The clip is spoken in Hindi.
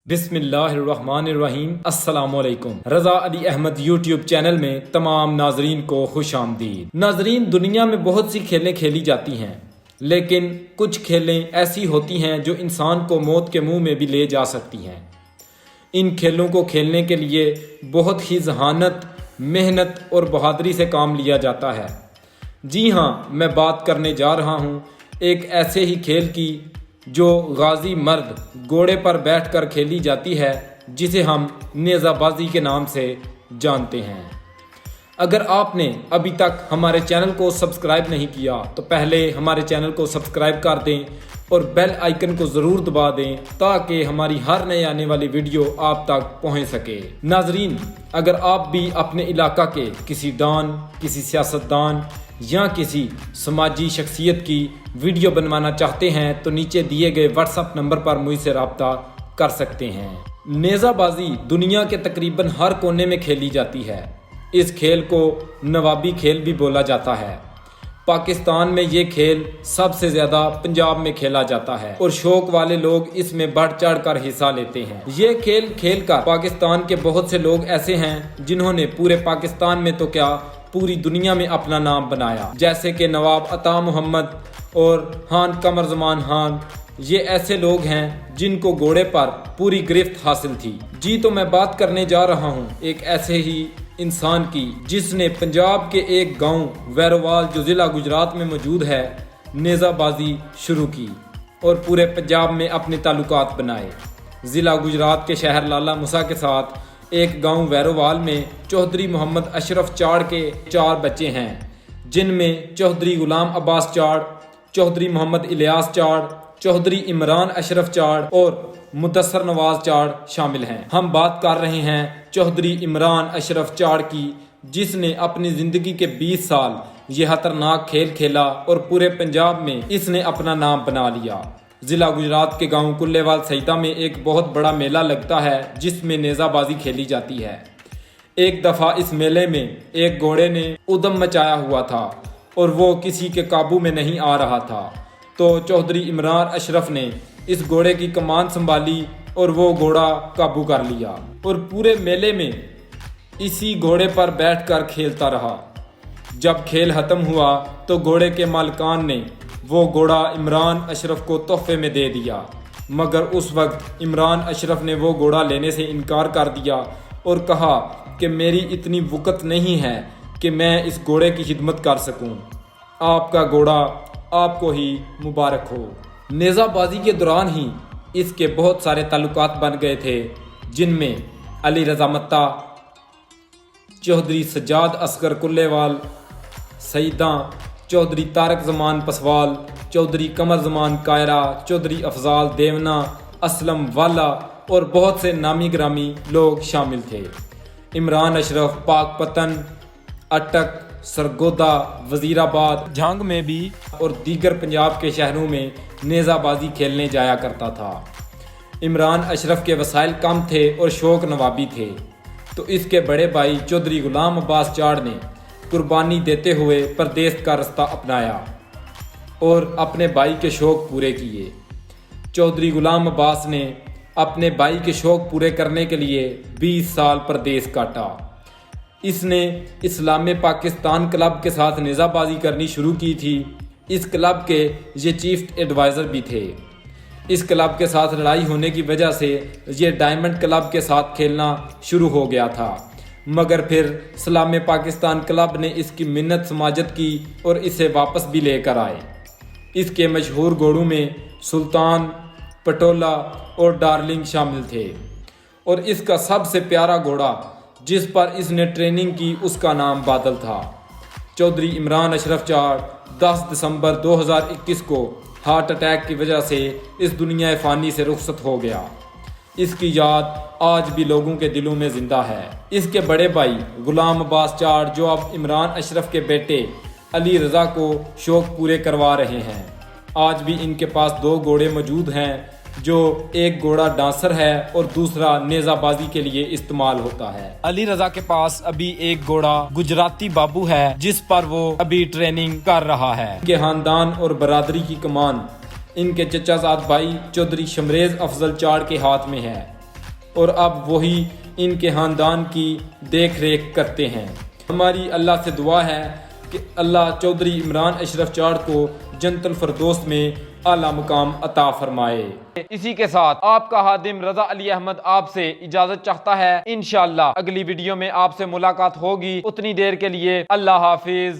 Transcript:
बिस्मिल्लाहिर्रहमानिर्रहीम अस्सलामुअलैकुम। रज़ा अली अहमद यूट्यूब चैनल में तमाम नाजरीन को खुश आमदीद। नाजरीन, दुनिया में बहुत सी खेलें खेली जाती हैं, लेकिन कुछ खेलें ऐसी होती हैं जो इंसान को मौत के मुंह में भी ले जा सकती हैं। इन खेलों को खेलने के लिए बहुत ही जहानत, मेहनत और बहादुरी से काम लिया जाता है। जी हाँ, मैं बात करने जा रहा हूँ एक ऐसे ही खेल की जो गाजी मर्द घोड़े पर बैठकर खेली जाती है, जिसे हम नेज़ाबाजी के नाम से जानते हैं। अगर आपने अभी तक हमारे चैनल को सब्सक्राइब नहीं किया तो पहले हमारे चैनल को सब्सक्राइब कर दें और बेल आइकन को ज़रूर दबा दें ताकि हमारी हर नई आने वाली वीडियो आप तक पहुंच सके। नाजरीन, अगर आप भी अपने इलाका के किसी डॉन, किसी सियासतदान या किसी समाजी शख्सियत की वीडियो बनवाना चाहते हैं तो नीचे दिए गए व्हाट्सएप नंबर पर मुझसे रब्ता कर सकते हैं। नेज़ाबाजी दुनिया के तकरीबन हर कोने में खेली जाती है। इस खेल को नवाबी खेल भी बोला जाता है। पाकिस्तान में ये खेल सबसे ज़्यादा पंजाब में खेला जाता है और शौक वाले लोग इसमें बढ़ चढ़ कर हिस्सा लेते हैं। ये खेल खेलकर पाकिस्तान के बहुत से लोग ऐसे हैं जिन्होंने पूरे पाकिस्तान में तो क्या पूरी दुनिया में अपना नाम बनाया, जैसे कि नवाब अता मोहम्मद और खान कमर ज़मान खान। ये ऐसे लोग हैं जिनको घोड़े पर पूरी गिरफ्त हासिल थी। जी, तो मैं बात करने जा रहा हूँ एक ऐसे ही इंसान की जिसने पंजाब के एक गांव वैरोवाल जो ज़िला गुजरात में मौजूद है, नेज़ाबाजी शुरू की और पूरे पंजाब में अपने ताल्लुकात बनाए। ज़िला गुजरात के शहर लाला मूसा के साथ एक गांव वैरोवाल में चौधरी मोहम्मद अशरफ चाड़ के 4 बच्चे हैं, जिनमें चौधरी गुलाम अब्बास चाड़, चौधरी मोहम्मद इलियास चाड़, चौधरी इमरान अशरफ चाड़ और मुदस्सर नवाज चाड़ शामिल हैं। हम बात कर रहे हैं चौधरी इमरान अशरफ चाड़ की, जिसने अपनी ज़िंदगी के 20 साल ये खतरनाक खेल खेला और पूरे पंजाब में इसने अपना नाम बना लिया। ज़िला गुजरात के गांव कुल्लेवाल सईदा में एक बहुत बड़ा मेला लगता है जिसमें नेज़ाबाजी खेली जाती है। एक दफ़ा इस मेले में एक घोड़े ने उद्यम मचाया हुआ था और वो किसी के काबू में नहीं आ रहा था, तो चौधरी इमरान अशरफ ने इस घोड़े की कमान संभाली और वो घोड़ा काबू कर लिया और पूरे मेले में इसी घोड़े पर बैठकर खेलता रहा। जब खेल ख़त्म हुआ तो घोड़े के मालिकान ने वो घोड़ा इमरान अशरफ को तोहफे में दे दिया, मगर उस वक्त इमरान अशरफ ने वो घोड़ा लेने से इनकार कर दिया और कहा कि मेरी इतनी वक़्त नहीं है कि मैं इस घोड़े की खिदमत कर सकूं। आपका घोड़ा आपको ही मुबारक हो। नेज़ाबाजी के दौरान ही इसके बहुत सारे ताल्लुकात बन गए थे, जिनमें अली रज़ा मत्ता, चौधरी सज्जाद असगर कुल्लेवाल सईदा, चौधरी तारक ज़मान पसवाल, चौधरी कमर ज़मान कायरा, चौधरी अफजाल देवना, असलम वाला और बहुत से नामी ग्रामी लोग शामिल थे। इमरान अशरफ पाकपतन, अटक, सरगोदा, वजीराबाद, झांग में भी और दीगर पंजाब के शहरों में नेज़ाबाजी खेलने जाया करता था। इमरान अशरफ के वसाइल कम थे और शौक नवाबी थे, तो इसके बड़े भाई चौधरी गुलाम अब्बास चाड़ ने कुर्बानी देते हुए परदेस का रास्ता अपनाया और अपने भाई के शौक पूरे किए। चौधरी गुलाम अब्बास ने अपने भाई के शौक पूरे करने के लिए 20 साल परदेस काटा। इसने इस्लाम पाकिस्तान क्लब के साथ नेज़ाबाजी करनी शुरू की थी। इस क्लब के ये चीफ एडवाइज़र भी थे। इस क्लब के साथ लड़ाई होने की वजह से ये डायमंड क्लब के साथ खेलना शुरू हो गया था, मगर फिर इस्लाम पाकिस्तान क्लब ने इसकी मिन्नत समाजत की और इसे वापस भी लेकर आए। इसके मशहूर घोड़ों में सुल्तान, पटोला और डार्लिंग शामिल थे और इसका सबसे प्यारा घोड़ा जिस पर इसने ट्रेनिंग की उसका नाम बादल था। चौधरी इमरान अशरफ चाड़ 10 दिसंबर 2021 को हार्ट अटैक की वजह से इस दुनिया फ़ानी से रुखसत हो गया। इसकी याद आज भी लोगों के दिलों में जिंदा है। इसके बड़े भाई गुलाम अब्बास चाड़, जो अब इमरान अशरफ के बेटे अली रज़ा को शौक पूरे करवा रहे हैं, आज भी इनके पास 2 घोड़े मौजूद हैं, जो एक घोड़ा डांसर है और दूसरा नेज़ाबाजी के लिए इस्तेमाल होता है। अली रज़ा के पास अभी एक घोड़ा गुजराती बाबू है जिस पर वो अभी ट्रेनिंग कर रहा है। इनके खानदान और बरादरी की कमान इनके चचाजाद भाई चौधरी शमरेज अफजल चाड़ के हाथ में है। और अब वही इनके खानदान की देख रेख करते हैं। हमारी अल्लाह से दुआ है कि अल्लाह चौधरी इमरान अशरफ चाड़ को जन्नतुल फिरदौस में आला मुकाम अता फरमाए। इसी के साथ आपका हादिम रजा अली अहमद आपसे इजाजत चाहता है। इंशाअल्लाह अगली वीडियो में आपसे मुलाकात होगी। उतनी देर के लिए अल्लाह हाफिज।